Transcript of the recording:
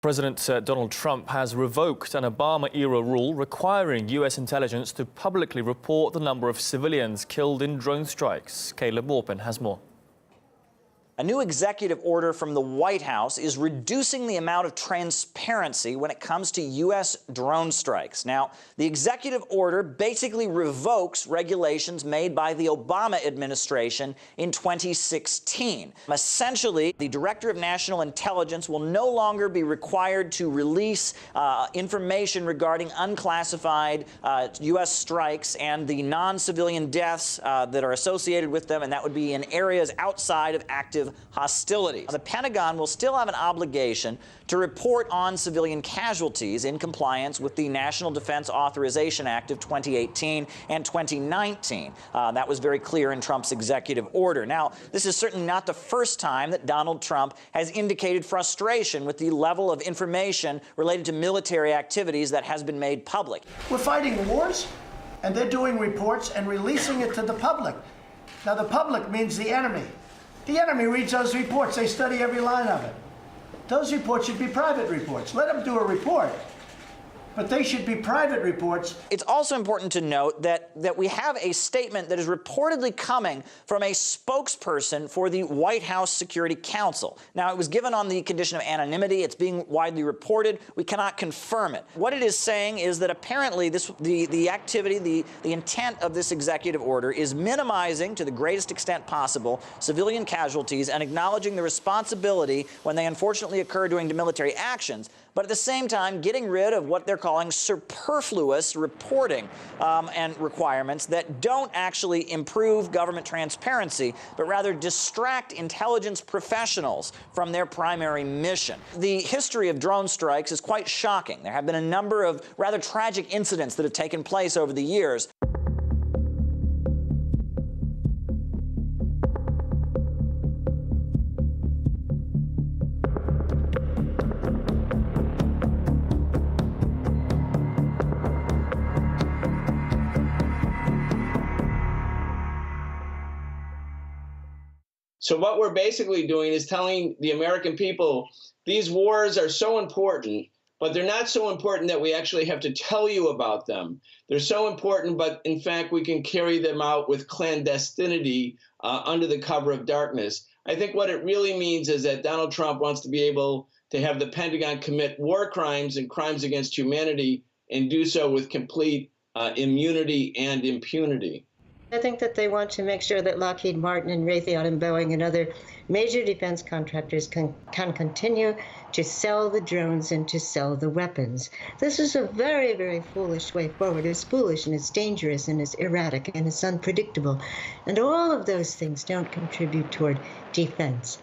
President Donald Trump has revoked an Obama-era rule requiring U.S. intelligence to publicly report the number of civilians killed in drone strikes. Caleb Morpin has more. A new executive order from the White House is reducing the amount of transparency when it comes to U.S. drone strikes. Now, the executive order basically revokes regulations made by the Obama administration in 2016. Essentially, the Director of National Intelligence will no longer be required to release information regarding unclassified U.S. strikes and the non-civilian deaths that are associated with them, and that would be in areas outside of active hostilities. The Pentagon will still have an obligation to report on civilian casualties in compliance with the National Defense Authorization Act of 2018 and 2019. That was very clear in Trump's executive order. Now, this is certainly not the first time that Donald Trump has indicated frustration with the level of information related to military activities that has been made public. We're fighting wars, and they're doing reports and releasing it to the public. Now, the public means the enemy. The enemy reads those reports. They study every line of it. Those reports should be private reports. Let them do a report, but they should be private reports. It's also important to note that we have a statement that is reportedly coming from a spokesperson for the White House Security Council. Now, it was given on the condition of anonymity. It's being widely reported. We cannot confirm it. What it is saying is that apparently the activity, the intent of this executive order is minimizing to the greatest extent possible civilian casualties and acknowledging the responsibility when they unfortunately occur during military actions, but at the same time getting rid of what they're calling superfluous reporting and requirements that don't actually improve government transparency, but rather distract intelligence professionals from their primary mission. The history of drone strikes is quite shocking. There have been a number of rather tragic incidents that have taken place over the years. So what we're basically doing is telling the American people these wars are so important, but they're not so important that we actually have to tell you about them. They're so important, but in fact, we can carry them out with clandestinity under the cover of darkness. I think what it really means is that Donald Trump wants to be able to have the Pentagon commit war crimes and crimes against humanity and do so with complete immunity and impunity. I think that they want to make sure that Lockheed Martin and Raytheon and Boeing and other major defense contractors can continue to sell the drones and to sell the weapons. This is a very, very foolish way forward. It's foolish and it's dangerous and it's erratic and it's unpredictable. And all of those things don't contribute toward defense.